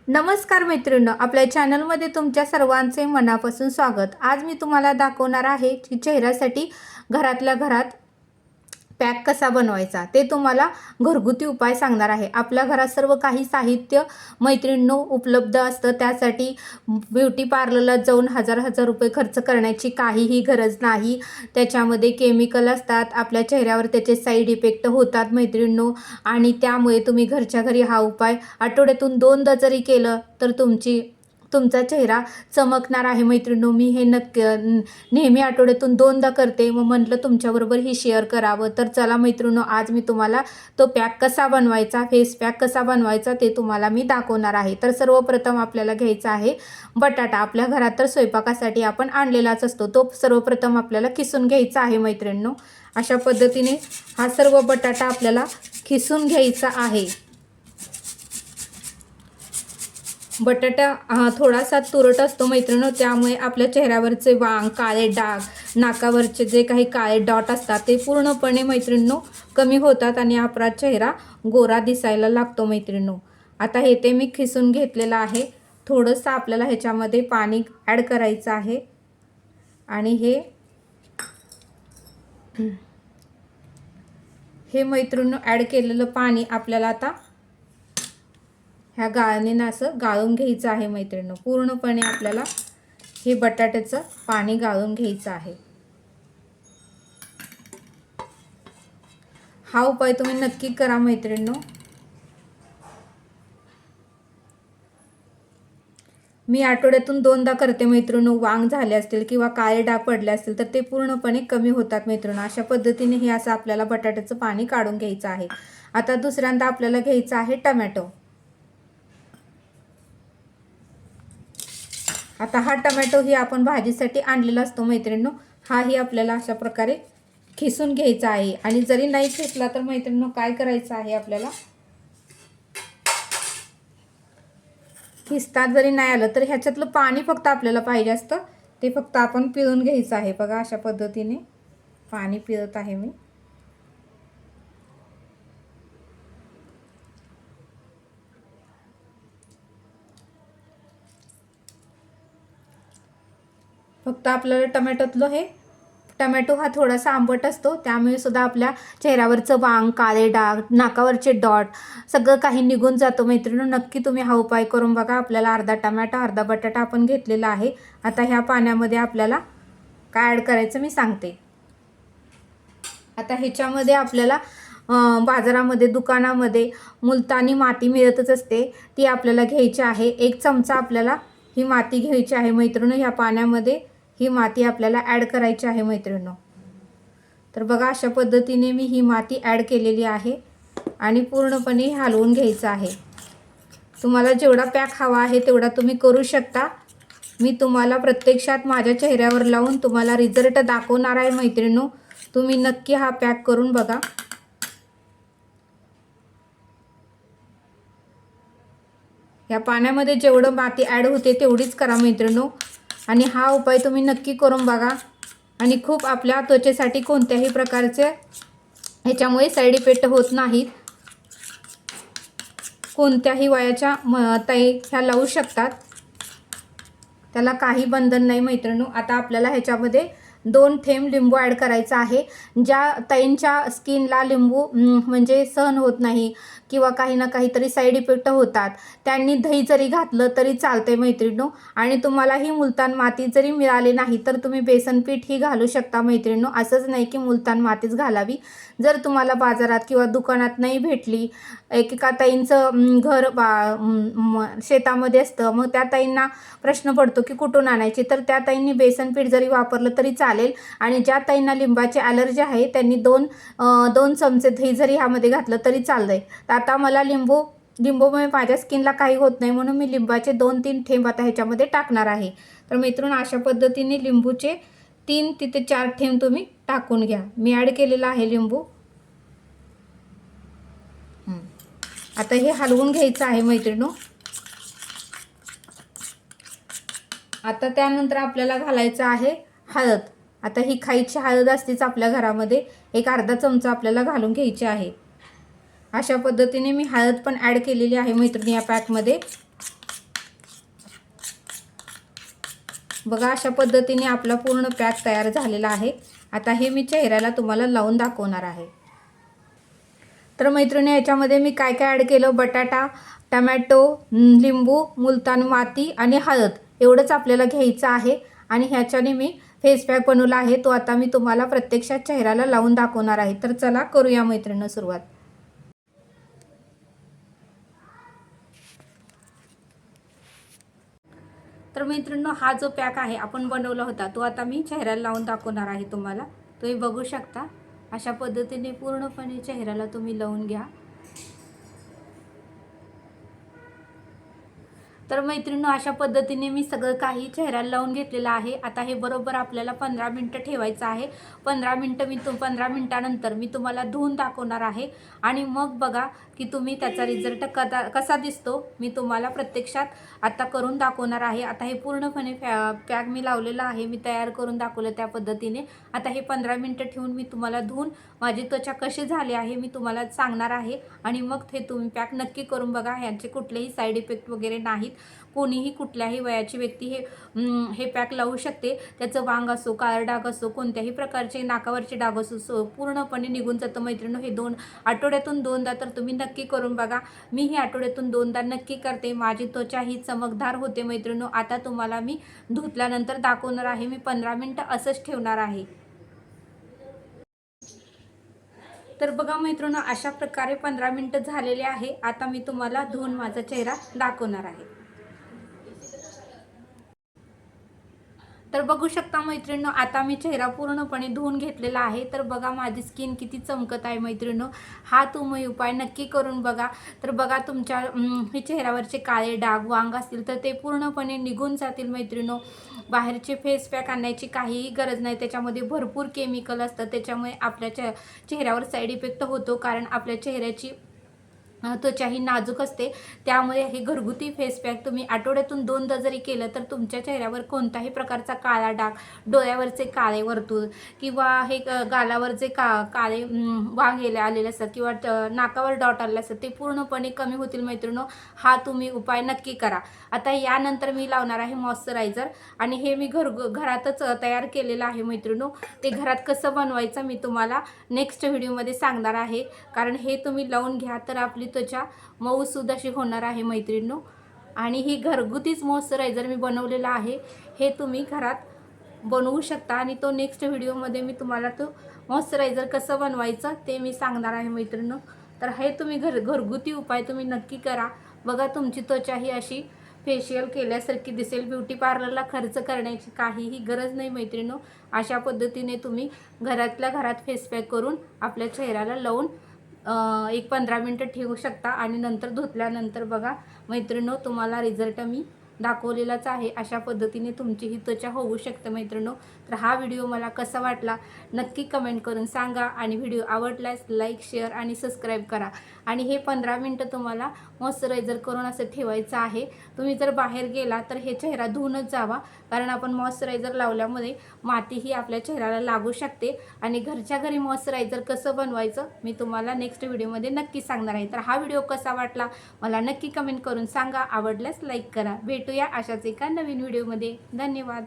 नमस्कार मैत्रिणींनो, आपल्या चॅनलमध्ये तुमच्या सर्वांचे मनापासून स्वागत। आज मी तुम्हाला दाखवणार आहे की चेहऱ्यासाठी घरातल्या घरात पॅक कसा बनवायचा, ते तुम्हाला घरगुती उपाय सांगणार आहे। आपल्या घरात सर्व काही साहित्य मैत्रिणींनो उपलब्ध असतं, त्यासाठी ब्युटी पार्लरला जाऊन हजार रुपये खर्च करण्याची काहीही गरज नाही। त्याच्यामध्ये केमिकल असतात, आपल्या चेहऱ्यावर त्याचे साईड इफेक्ट होतात मैत्रिणींनो, आणि त्यामुळे तुम्ही घरच्या घरी हा उपाय आठवड्यातून 2दा जरी केलं तर तुमचा चेहरा चमकणार आहे मैत्रिणींनो। मी हे नेहमी आठवड्यातून 2दा करते, मग म्हटलं तुमच्याबरोबर ही शेअर करावं। तर चला मैत्रिणींनो, आज मी तुम्हाला तो पॅक कसा बनवायचा, फेस पॅक कसा बनवायचा ते तुम्हाला मी दाखवणार आहे। तर सर्वप्रथम आपल्याला घ्यायचा आहे बटाटा। आपल्या घरात तर स्वयंपाकासाठी आपण आणलेलाच असतो, तो सर्वप्रथम आपल्याला किसून घ्यायचा आहे मैत्रिणींनो। अशा पद्धतीने हा सर्व बटाटा आपल्याला किसून घ्यायचा आहे। बटाटा थोडासा तुरट असतो मैत्रिणींनो, त्यामुळे आपल्या चेहऱ्यावरचे वांग, काळे डाग, नाकावरचे जे काही काळे डॉट असतात ते पूर्णपणे मैत्रिणींनो कमी होतात आणि आपला चेहरा गोरा दिसायला लागतो मैत्रिणींनो। आता हे ते मी खिसून घेतलेलं आहे। थोडंसं आपल्याला ह्याच्यामध्ये पाणी ॲड करायचं आहे आणि हे मैत्रिणींनो ॲड केलेलं पाणी आपल्याला आता ह्या गाळणीनं असं गाळून घ्यायचं आहे मैत्रिणींनो। पूर्णपणे आपल्याला हे बटाट्याचं पाणी गाळून घ्यायचं आहे। हा उपाय तुम्ही नक्की करा मैत्रिणींनो। मी आठवड्यातून 2दा करते मैत्रिणींनो। वांग झाले असतील किंवा काळे डाग पडले असतील तर ते पूर्णपणे कमी होतात मैत्रिणींनो। अशा पद्धतीने हे असं आपल्याला बटाट्याचं पाणी काढून घ्यायचं आहे। आता दुसऱ्यांदा आपल्याला घ्यायचं आहे टोमॅटो। आता हा टोमॅटो ही आपण भाजीसाठी आणलेला असतो मैत्रिणींनो, हाही आपल्याला अशा प्रकारे खिसून घ्यायचा आहे। आणि जरी नाही खिसला तर मैत्रिणींनो काय करायचं आहे, आपल्याला खिसता जरी नाही आलं तर ह्याच्यातलं पाणी फक्त आपल्याला पाहिजे असतं, ते फक्त आपण पिळून घ्यायचं आहे। बघा अशा पद्धतीने पाणी पिळत आहे मी। फक्त आपल्याला टोमॅटो हा थोडासा आंबट असतो, त्यामुळे सुद्धा आपल्या चेहऱ्यावरचं वांग, काळे डाग, नाकावरचे डॉट सगळं काही निघून जातो मैत्रिणींनो। नक्की तुम्ही हा उपाय करून बघा। आपल्याला अर्धा टोमॅटो, अर्धा बटाटा आपण घेतलेला आहे। आता ह्या पाण्यामध्ये आपल्याला काय ॲड करायचं मी सांगते। आता ह्याच्यामध्ये आपल्याला बाजारामध्ये, दुकानामध्ये मुलतानी माती मिळतच असते, ती आपल्याला घ्यायची आहे। 1 चमचा आपल्याला ही माती घ्यायची आहे मैत्रिणींनो। ह्या पाण्यामध्ये ही माती आपल्याला ॲड करायची आहे मैत्रिणींनो। तर बघा अशा पद्धतीने मी ही माती ॲड केलेली आहे आणि पूर्णपणे हलवून घ्यायचं आहे। तुम्हाला जेवढा पॅक हवा आहे तेवढा तुम्ही करू शकता। मी तुम्हाला प्रत्यक्षात माझ्या चेहऱ्यावर लावून तुम्हाला रिझल्ट दाखवणार आहे मैत्रिणींनो। तुम्ही नक्की हा पॅक करून बघा। या पाण्यामध्ये जेवढं माती ॲड होते तेवढीच करा मैत्रिणींनो, आणि हा उपाय तुम्ही नक्की करून बघा। आणि खूप आपल्या त्वचेसाठी कोणत्याही प्रकारचे ह्याच्यामुळे साईड इफेक्ट होत नाहीत। कोणत्याही वयाच्या ताई ह्या लावू शकतात, त्याला काही बंधन नाही मैत्रिणींनो। आता आपल्याला ह्याच्यामध्ये 2 थेंब लिंबू ॲड करायचा आहे। ज्या ताईंच्या स्किनला लिंबू म्हणजे सहन होत नाही किंवा काही ना काहीतरी साईड इफेक्ट होतात, त्यांनी दही जरी घातलं तरी चालते मैत्रिणींनो। आणि तुम्हाला ही मुलतान माती जरी मिळाली नाही तर तुम्ही बेसन पीठ ही घालू शकता मैत्रिणींनो। असंच नाही की मुलतान मातीच घालावी। जर तुम्हाला बाजारात किंवा दुकानात नाही भेटली, एकेका ताईंचं घर शेतामध्ये असतं, मग त्या ताईंना प्रश्न पडतो की कुठून आणायची, तर त्या ताईंनी बेसन पीठ जरी वापरलं तरी चालेल। आणि ज्या ताईंना लिंबाची ॲलर्जी आहे त्यांनी 2 चमचे दही जरी ह्यामध्ये घातलं तरी चालतंय। तर आता मला लिंबूमुळे माझ्या स्किनला काही होत नाही, म्हणून मी लिंबाचे 2-3 थेंब आता ह्याच्यामध्ये टाकणार आहे। तर मित्रांनो अशा पद्धतीने लिंबूचे 3 ते 4 थेंब तुम्ही टाकून घ्या। मी ॲड केलेला आहे लिंबू। आता हे हलवून घ्यायचं आहे मैत्रिणींनो। आता त्यानंतर आपल्याला घालायचं आहे हळद। आता ही खायची हळद असतेच आपल्या घरामध्ये, एक अर्धा चमचा आपल्याला घालून घ्यायची आहे। अशा पद्धतीने मी हळद पण ॲड केलेली आहे मैत्रिणी या पॅकमध्ये। बघा अशा पद्धतीने आपला पूर्ण पॅक तयार झालेला आहे। आता हे मी चेहऱ्याला तुम्हाला लावून दाखवणार आहे। तर मैत्रिणी याच्यामध्ये मी काय काय ॲड केलं, बटाटा, टमॅटो, लिंबू, मुलतानी माती आणि हळद एवढंच आपल्याला घ्यायचं आहे। आणि ह्याच्याने मी फेस पॅक बनवला आहे, तो आता मी तुम्हाला प्रत्यक्षात चेहऱ्याला लावून दाखवणार आहे। तर चला करूया मैत्रिणी सुरुवात। तर मैत्रिणींनो हा जो पॅक आहे आपण बनवला होता तो आता मी चेहऱ्याला लावून दाखवणार आहे तुम्हाला। तुम्ही बघू शकता अशा पद्धतीने पूर्णपणे चेहऱ्याला तुम्ही लावून घ्या। तर मैत्रिणींनो अशा पद्धतीने मी सगळं काही चेहऱ्याला लावून घेतलेलं आहे। आता हे बरोबर आपल्याला 15 मिनिटं ठेवायचं आहे। 15 मिनिटानंतर मी तुम्हाला धुवून दाखवणार आहे आणि मग बघा की तुम्ही त्याचा रिझल्ट कसा दिसतो मी तुम्हाला प्रत्यक्षात आता करून दाखवणार आहे। आता हे पूर्णपणे पॅक मी लावलेला आहे, मी तयार करून दाखवलं त्या पद्धतीने। आता हे 15 मिनिटं ठेवून मी तुम्हाला धुवून माझी त्वचा कशी झाली आहे मी तुम्हाला सांगणार आहे आणि मग ते तुम्ही पॅक नक्की करून बघा। ह्याचे कुठलेही साईड इफेक्ट वगैरे नाहीत। कोणीही कुठल्याही वयाची व्यक्ती हे पॅक लावू शकते। त्याचं वांग असो, काळा डाग असो, कोणत्याही प्रकारचे नाकावरचे डाग असो पूर्णपणे निघून जातं मैत्रिणींनो। हे आठवड्यातून 2दा तर तुम्ही नक्की करून बघा। मी ही आठवड्यातून 2दा नक्की करते। माझी त्वचा ही चमकदार होते मैत्रिणींनो। आता तुम्हाला मी धुतल्यानंतर दाखवणार आहे। मी 15 मिनिटं असंच ठेवणार आहे। तर बघा मैत्रिणींनो अशा प्रकारे 15 मिनिटं झालेले आहे। आता मी तुम्हाला धुवून माझा चेहरा दाखवणार आहे। तर बघू शकता मैत्रिणींनो आता मी चेहरा पूर्णपणे धुवून घेतलेला आहे। तर बघा माझी स्किन किती चमकत आहे मैत्रिणींनो। हा तुम्ही उपाय नक्की करून बघा। तर बघा तुमच्या हे चेहऱ्यावरचे काळे डाग वांग असतील तर ते पूर्णपणे निघून जातील मैत्रिणींनो। बाहेरचे फेस पॅक आणण्याची काहीही गरज नाही, त्याच्यामध्ये भरपूर केमिकल असतं, त्याच्यामुळे आपल्या चेहऱ्यावर साईड इफेक्ट होतो। कारण आपल्या चेहऱ्याची त्वचा ही नाजूक असते, त्यामुळे हे घरगुती फेस पॅक तुम्ही आठवड्यातून 2दा जरी केलं तर तुमच्या चेहऱ्यावर कोणत्याही प्रकारचा काळा डाग, डोळ्यावरचे काळे वर्तुळ किंवा हे गालावर जे काळे वांग आलेले असतात किंवा नाकावर डॉट आलेले असतात ते पूर्णपणे कमी होतील मैत्रिणींनो। हा तुम्ही उपाय नक्की करा। आता यानंतर मी लावणार आहे मॉइश्चरायझर आणि हे मी घरातच तयार केलेलं आहे मैत्रिणींनो। ते घरात कसं बनवायचं मी तुम्हाला नेक्स्ट व्हिडिओमध्ये सांगणार आहे। कारण हे तुम्ही लावून घ्या तर आपली त्वचा मऊसूद अशी होणार आहे मैत्रिणींनो। आणि ही घरगुतीच मॉइश्चरायझर मी बनवलेलं आहे, हे तुम्ही घरात बनवू शकता आणि तो नेक्स्ट व्हिडिओमध्ये मी तुम्हाला तो मॉइश्चरायझर कसं बनवायचं ते मी सांगणार आहे मैत्रिणींनो। तर हे तुम्ही घरगुती उपाय तुम्ही नक्की करा। बघा तुमची त्वचा ही अशी फेशियल केल्यासारखी दिसेल। ब्युटी पार्लरला खर्च करण्याची काहीही गरज नाही मैत्रिणींनो। अशा पद्धतीने तुम्ही घरातल्या घरात फेस पॅक करून आपल्या चेहऱ्याला लावून एक 15 मिनिटं ठेवू शकता आणि नंतर धुतल्यानंतर बघा मैत्रिणींनो तुम्हाला रिझल्ट मी दाखवलेलाच आहे। अशा पद्धतीने तुमची ही त्वचा होऊ शकते मैत्रिणींनो। तर हा व्हिडिओ मला कसा वाटला नक्की कमेंट करून सांगा आणि व्हिडिओ आवडल्यास लाईक, शेअर आणि सबस्क्राईब करा। आणि हे 15 मिनिटं तुम्हाला मॉइश्चरायझर करून असं ठेवायचं आहे। तुम्ही जर बाहेर गेला तर हे चेहरा धुवूनच जावा, कारण आपण मॉइश्चरायझर लावल्यामुळे माती ही आपल्या चेहऱ्याला लागू शकते। आणि घरच्या घरी मॉइश्चरायझर कसं बनवायचं मी तुम्हाला नेक्स्ट व्हिडिओमध्ये नक्की सांगणार आहे। तर हा व्हिडिओ कसा वाटला मला नक्की कमेंट करून सांगा। आवडल्यास लाईक करा। भेटूया अशाच एका नवीन व्हिडिओमध्ये। धन्यवाद।